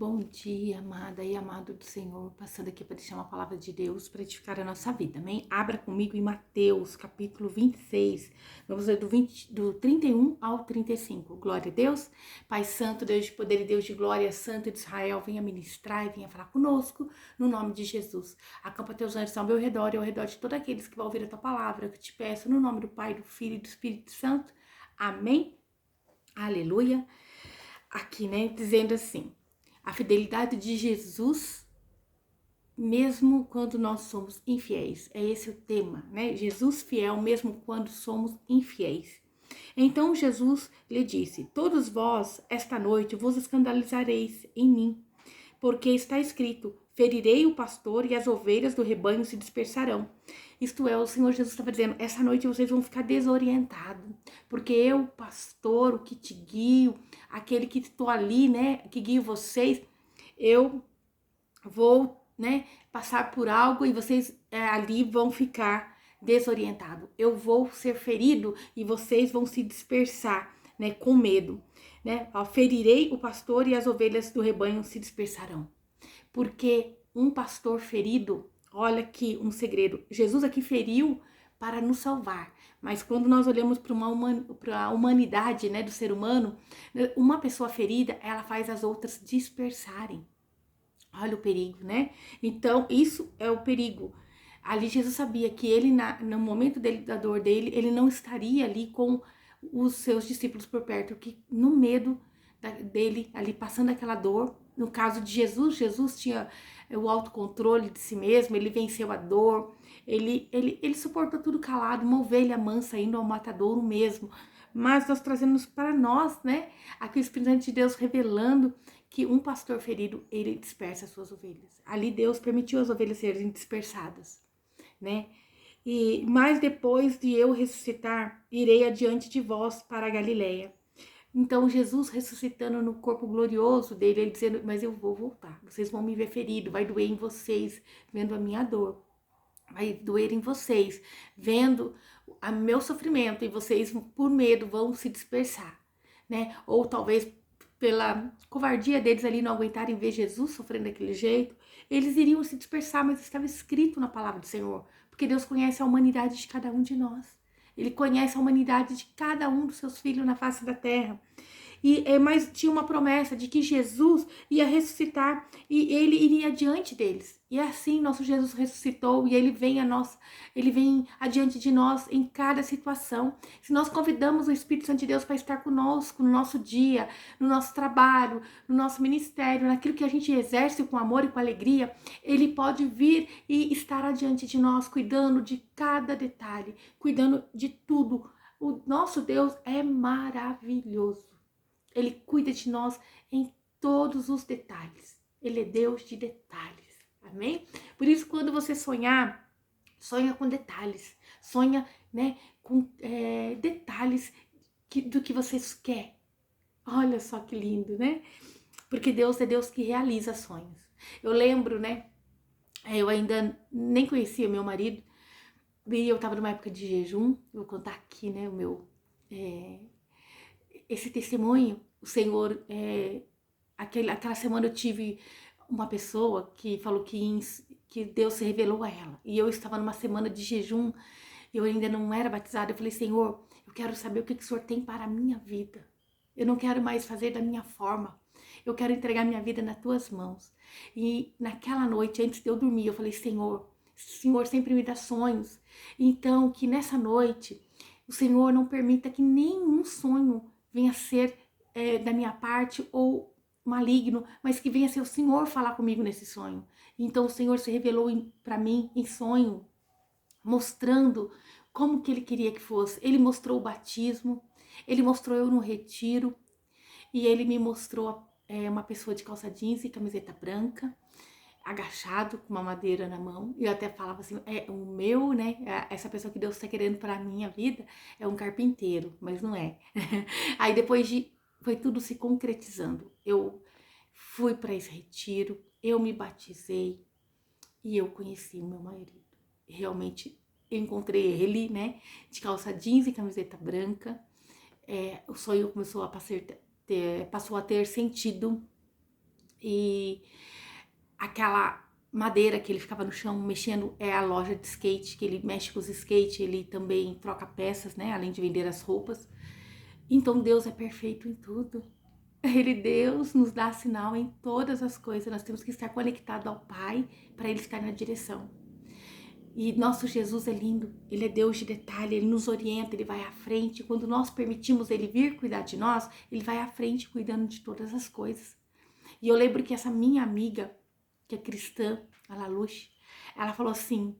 Bom dia, amada e amado do Senhor, passando aqui para deixar uma palavra de Deus para edificar a nossa vida, amém? Abra comigo em Mateus, capítulo 26, vamos ler do 31 ao 35. Glória a Deus, Pai Santo, Deus de poder e Deus de glória, Santo de Israel, venha ministrar e venha falar conosco, no nome de Jesus. Acampa teus anjos ao meu redor e ao redor de todos aqueles que vão ouvir a tua palavra, que te peço, no nome do Pai, do Filho e do Espírito Santo, amém? Aleluia. Aqui, né, dizendo assim: a fidelidade de Jesus, mesmo quando nós somos infiéis. É esse o tema, né? Jesus fiel, mesmo quando somos infiéis. Então Jesus lhe disse: todos vós, esta noite, vos escandalizareis em mim, porque está escrito: ferirei o pastor e as ovelhas do rebanho se dispersarão. Isto é, o Senhor Jesus estava dizendo: essa noite vocês vão ficar desorientados, porque eu, pastor, o que te guio, aquele que estou ali, né, que guio vocês, eu vou, né, passar por algo e vocês ali vão ficar desorientados. Eu vou ser ferido e vocês vão se dispersar, né, com medo, né? Ferirei o pastor e as ovelhas do rebanho se dispersarão. Porque um pastor ferido, olha aqui um segredo, Jesus aqui feriu para nos salvar. Mas quando nós olhamos para a humanidade, né, do ser humano, uma pessoa ferida, ela faz as outras dispersarem. Olha o perigo, né? Então, isso é o perigo. Ali Jesus sabia que ele, no momento da dor dele, ele não estaria ali com os seus discípulos por perto, que no medo dele, ali passando aquela dor, no caso de Jesus, Jesus tinha o autocontrole de si mesmo, ele venceu a dor, ele suportou tudo calado, uma ovelha mansa indo ao matadouro mesmo. Mas nós trazemos para nós, né, aqui o Espírito Santo de Deus revelando que um pastor ferido, ele dispersa as suas ovelhas. Ali Deus permitiu as ovelhas serem dispersadas, né? Mas depois de eu ressuscitar, irei adiante de vós para a Galileia. Então Jesus ressuscitando no corpo glorioso dele, ele dizendo: mas eu vou voltar, vocês vão me ver ferido, vai doer em vocês, vendo a minha dor. Vai doer em vocês, vendo o meu sofrimento, e vocês, por medo, vão se dispersar, né? Ou talvez pela covardia deles ali não aguentarem ver Jesus sofrendo daquele jeito, eles iriam se dispersar, mas estava escrito na palavra do Senhor, porque Deus conhece a humanidade de cada um de nós. Ele conhece a humanidade de cada um dos seus filhos na face da terra. Mas tinha uma promessa de que Jesus ia ressuscitar e ele iria diante deles. E assim nosso Jesus ressuscitou e ele vem ele vem adiante de nós em cada situação. Se nós convidamos o Espírito Santo de Deus para estar conosco no nosso dia, no nosso trabalho, no nosso ministério, naquilo que a gente exerce com amor e com alegria, ele pode vir e estar adiante de nós, cuidando de cada detalhe, cuidando de tudo. O nosso Deus é maravilhoso. Ele cuida de nós em todos os detalhes. Ele é Deus de detalhes. Amém? Por isso, quando você sonhar, sonha com detalhes. Sonha, né, com detalhes do que você quer. Olha só que lindo, né? Porque Deus é Deus que realiza sonhos. Eu lembro, né? Eu ainda nem conhecia meu marido. E eu tava numa época de jejum. Eu vou contar aqui, né, esse testemunho. O Senhor, aquela semana eu tive uma pessoa que falou que Deus se revelou a ela. E eu estava numa semana de jejum, eu ainda não era batizada. Eu falei: Senhor, eu quero saber o que o Senhor tem para a minha vida. Eu não quero mais fazer da minha forma. Eu quero entregar minha vida nas tuas mãos. E naquela noite, antes de eu dormir, eu falei: Senhor, o Senhor sempre me dá sonhos. Então, que nessa noite, o Senhor não permita que nenhum sonho venha a ser da minha parte ou maligno, mas que venha ser o Senhor falar comigo nesse sonho. Então o Senhor se revelou para mim em sonho, mostrando como que Ele queria que fosse. Ele mostrou o batismo, Ele mostrou eu no retiro, e Ele me mostrou uma pessoa de calça jeans e camiseta branca, agachado com uma madeira na mão. E eu até falava assim: o meu, né, essa pessoa que Deus está querendo para a minha vida é um carpinteiro, mas não é. Aí depois foi tudo se concretizando. Eu fui para esse retiro, eu me batizei e eu conheci o meu marido. Realmente encontrei ele, né, de calça jeans e camiseta branca. O sonho começou passou a ter sentido. E aquela madeira que ele ficava no chão mexendo é a loja de skate, que ele mexe com os skates, ele também troca peças, né? Além de vender as roupas. Então Deus é perfeito em tudo. Deus nos dá sinal em todas as coisas. Nós temos que estar conectados ao Pai para Ele estar na direção. E nosso Jesus é lindo, Ele é Deus de detalhe, Ele nos orienta, Ele vai à frente. Quando nós permitimos Ele vir cuidar de nós, Ele vai à frente cuidando de todas as coisas. E eu lembro que essa minha amiga, que é cristã, a Laluche, ela falou assim,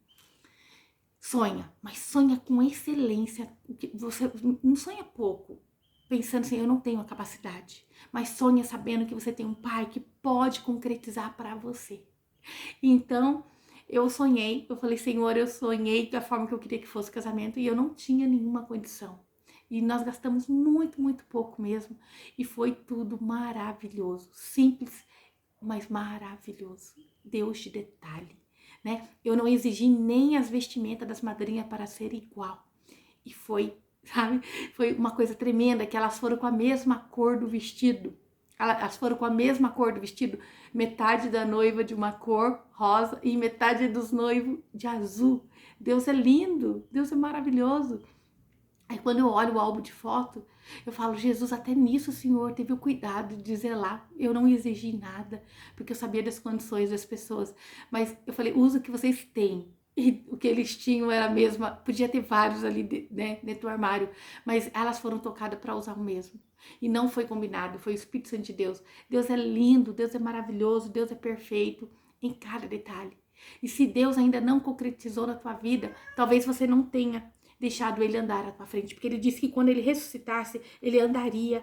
sonha, mas sonha com excelência. Você não sonha pouco, pensando assim, eu não tenho a capacidade. Mas sonha sabendo que você tem um pai que pode concretizar para você. Então, eu sonhei, eu falei, Senhor, eu sonhei da forma que eu queria que fosse o casamento e eu não tinha nenhuma condição. E nós gastamos muito, muito pouco mesmo. E foi tudo maravilhoso, simples, mas maravilhoso. Deus de detalhe, né? Eu não exigi nem as vestimentas das madrinhas para ser igual. E foi, sabe? Foi uma coisa tremenda, que elas foram com a mesma cor do vestido. Elas foram com a mesma cor do vestido. Metade da noiva de uma cor rosa e metade dos noivos de azul. Deus é lindo, Deus é maravilhoso. Aí quando eu olho o álbum de foto, eu falo, Jesus, até nisso o Senhor teve o cuidado de zelar. Eu não exigi nada, porque eu sabia das condições das pessoas. Mas eu falei, usa o que vocês têm. E o que eles tinham era a mesma, podia ter vários ali, né, dentro do armário, mas elas foram tocadas para usar o mesmo. E não foi combinado, foi o Espírito Santo de Deus. Deus é lindo, Deus é maravilhoso, Deus é perfeito em cada detalhe. E se Deus ainda não concretizou na tua vida, talvez você não tenha deixado ele andar à tua frente, porque ele disse que quando ele ressuscitasse, ele andaria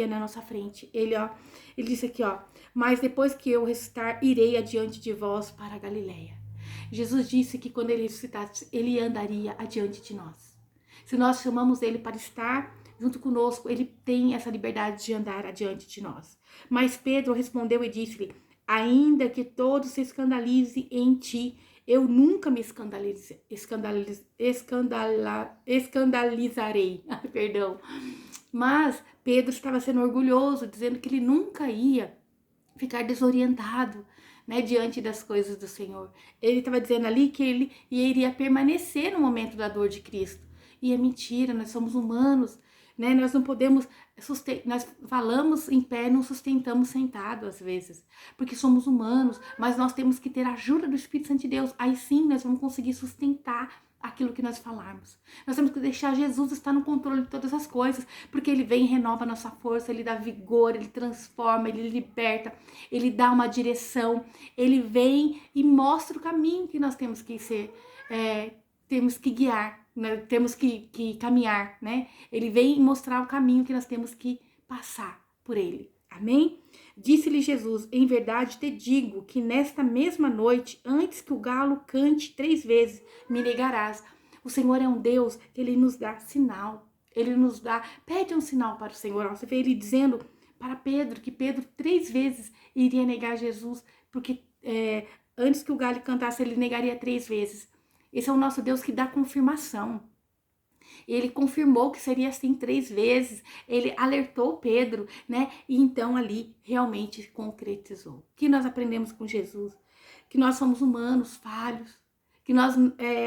na nossa frente. Ele disse aqui, ó, mas depois que eu ressuscitar, irei adiante de vós para a Galileia. Jesus disse que quando ele ressuscitasse, ele andaria adiante de nós. Se nós chamamos ele para estar junto conosco, ele tem essa liberdade de andar adiante de nós. Mas Pedro respondeu e disse-lhe, ainda que todos se escandalizem em ti, eu nunca me escandalizarei. Perdão. Mas Pedro estava sendo orgulhoso, dizendo que ele nunca ia ficar desorientado, né, diante das coisas do Senhor. Ele estava dizendo ali que ele iria permanecer no momento da dor de Cristo. E é mentira, nós somos humanos, né? Nós não podemos nós falamos em pé, não sustentamos sentado às vezes, porque somos humanos, mas nós temos que ter a ajuda do Espírito Santo de Deus. Aí sim nós vamos conseguir sustentar aquilo que nós falarmos. Nós temos que deixar Jesus estar no controle de todas as coisas, porque ele vem e renova a nossa força, ele dá vigor, ele transforma, ele liberta, ele dá uma direção, ele vem e mostra o caminho que nós temos que temos que guiar, né? Temos que caminhar, né? Ele vem mostrar o caminho que nós temos que passar por ele. Amém? Disse-lhe Jesus, em verdade te digo que nesta mesma noite, antes que o galo cante 3 vezes, me negarás. O Senhor é um Deus que ele nos dá sinal. Ele nos dá, pede um sinal para o Senhor. Você vê ele dizendo para Pedro que Pedro 3 vezes iria negar Jesus, porque antes que o galo cantasse, ele negaria 3 vezes. Esse é o nosso Deus que dá confirmação. Ele confirmou que seria assim 3 vezes. Ele alertou Pedro, né? E então ali realmente concretizou. O que nós aprendemos com Jesus? Que nós somos humanos, falhos. Que nós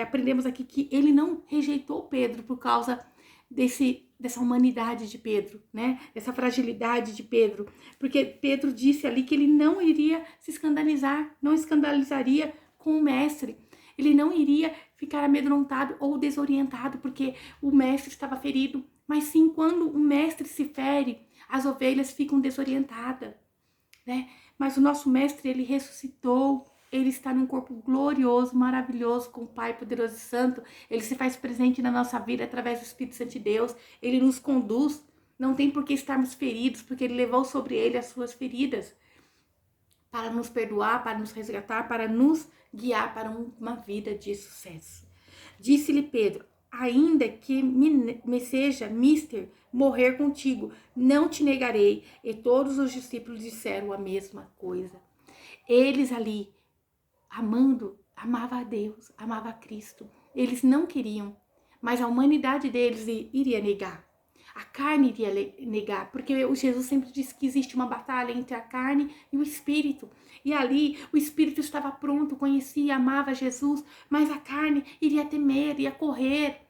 aprendemos aqui que ele não rejeitou Pedro por causa dessa humanidade de Pedro, né? Essa fragilidade de Pedro. Porque Pedro disse ali que ele não iria se escandalizar, não escandalizaria com o mestre. Ele não iria ficar amedrontado ou desorientado, porque o mestre estava ferido. Mas sim, quando o mestre se fere, as ovelhas ficam desorientadas, né? Mas o nosso mestre, ele ressuscitou. Ele está num corpo glorioso, maravilhoso, com o Pai poderoso e santo. Ele se faz presente na nossa vida através do Espírito Santo de Deus. Ele nos conduz. Não tem por que estarmos feridos, porque ele levou sobre ele as suas feridas para nos perdoar, para nos resgatar, para nos guiar para uma vida de sucesso. Disse-lhe Pedro, ainda que me seja mister morrer contigo, não te negarei. E todos os discípulos disseram a mesma coisa. Eles ali, amava a Deus, amava a Cristo. Eles não queriam, mas a humanidade deles iria negar. A carne iria negar, porque o Jesus sempre disse que existe uma batalha entre a carne e o espírito. E ali o espírito estava pronto, conhecia e amava Jesus, mas a carne iria temer, ia correr.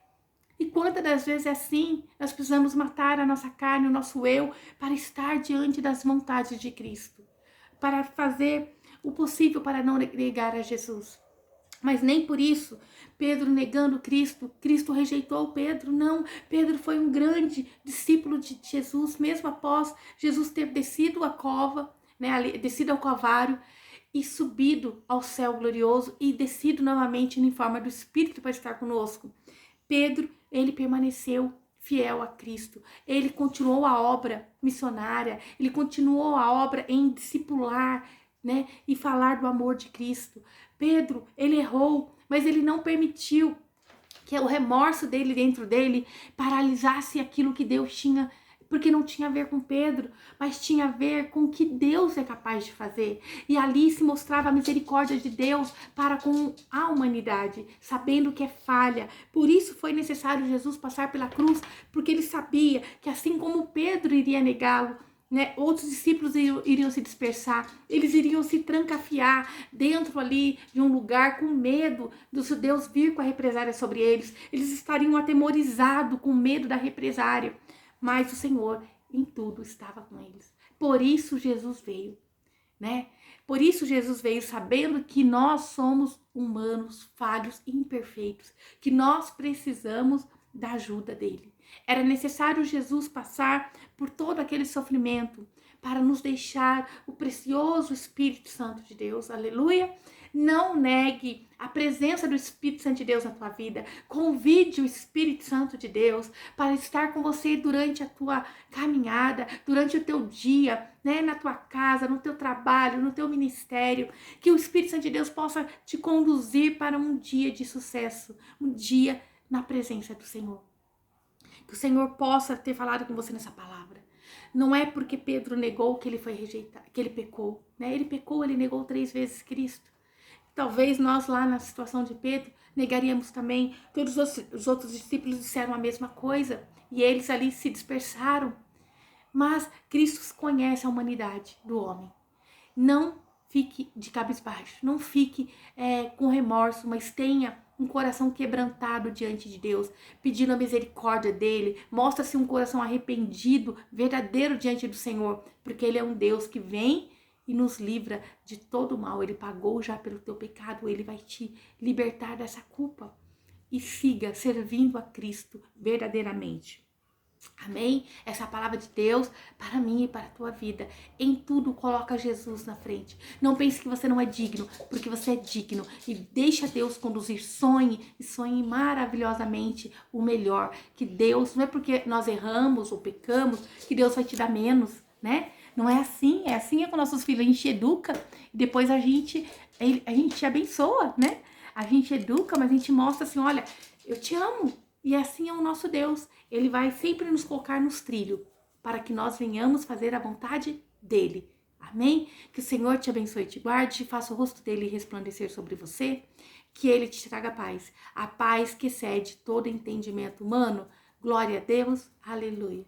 E quantas das vezes é assim, nós precisamos matar a nossa carne, o nosso eu, para estar diante das vontades de Cristo, para fazer o possível para não negar a Jesus. Mas nem por isso, Pedro negando Cristo, Cristo rejeitou Pedro, não. Pedro foi um grande discípulo de Jesus, mesmo após Jesus ter descido a cova, né, descido ao Calvário e subido ao céu glorioso e descido novamente em forma do Espírito para estar conosco. Pedro, ele permaneceu fiel a Cristo. Ele continuou a obra missionária, ele continuou a obra em discipular, né, e falar do amor de Cristo. Pedro, ele errou, mas ele não permitiu que o remorso dele dentro dele paralisasse aquilo que Deus tinha, porque não tinha a ver com Pedro, mas tinha a ver com o que Deus é capaz de fazer. E ali se mostrava a misericórdia de Deus para com a humanidade, sabendo que é falha. Por isso foi necessário Jesus passar pela cruz, porque ele sabia que assim como Pedro iria negá-lo, né, outros discípulos iriam se dispersar, eles iriam se trancafiar dentro ali de um lugar com medo dos judeus vir com a represária sobre eles, eles estariam atemorizados com medo da represária, mas o Senhor em tudo estava com eles. Por isso Jesus veio, né? Por isso Jesus veio sabendo que nós somos humanos, falhos e imperfeitos, que nós precisamos da ajuda dele. Era necessário Jesus passar por todo aquele sofrimento para nos deixar o precioso Espírito Santo de Deus. Aleluia! Não negue a presença do Espírito Santo de Deus na tua vida. Convide o Espírito Santo de Deus para estar com você durante a tua caminhada, durante o teu dia, né, na tua casa, no teu trabalho, no teu ministério. Que o Espírito Santo de Deus possa te conduzir para um dia de sucesso, um dia na presença do Senhor. Que o Senhor possa ter falado com você nessa palavra. Não é porque Pedro negou que ele foi rejeitado, que ele pecou, né? Ele pecou, ele negou 3 vezes Cristo. Talvez nós lá na situação de Pedro negaríamos também. Todos os outros discípulos disseram a mesma coisa e eles ali se dispersaram. Mas Cristo conhece a humanidade do homem. Não fique de cabisbaixo, não fique com remorso, mas tenha um coração quebrantado diante de Deus, pedindo a misericórdia dele. Mostra-se um coração arrependido, verdadeiro diante do Senhor, porque ele é um Deus que vem e nos livra de todo o mal. Ele pagou já pelo teu pecado, ele vai te libertar dessa culpa. E siga servindo a Cristo verdadeiramente. Amém? Essa é a palavra de Deus para mim e para a tua vida. Em tudo coloca Jesus na frente. Não pense que você não é digno, porque você é digno. E deixa Deus conduzir. Sonhe e sonhe maravilhosamente o melhor. Que Deus, não é porque nós erramos ou pecamos, que Deus vai te dar menos, né? Não é assim. É assim com nossos filhos. A gente educa e depois a gente abençoa, né? A gente educa, mas a gente mostra assim, olha, eu te amo. E assim é o nosso Deus. Ele vai sempre nos colocar nos trilhos para que nós venhamos fazer a vontade dele. Amém? Que o Senhor te abençoe e te guarde, faça o rosto dele resplandecer sobre você, que ele te traga paz. A paz que excede todo entendimento humano. Glória a Deus. Aleluia.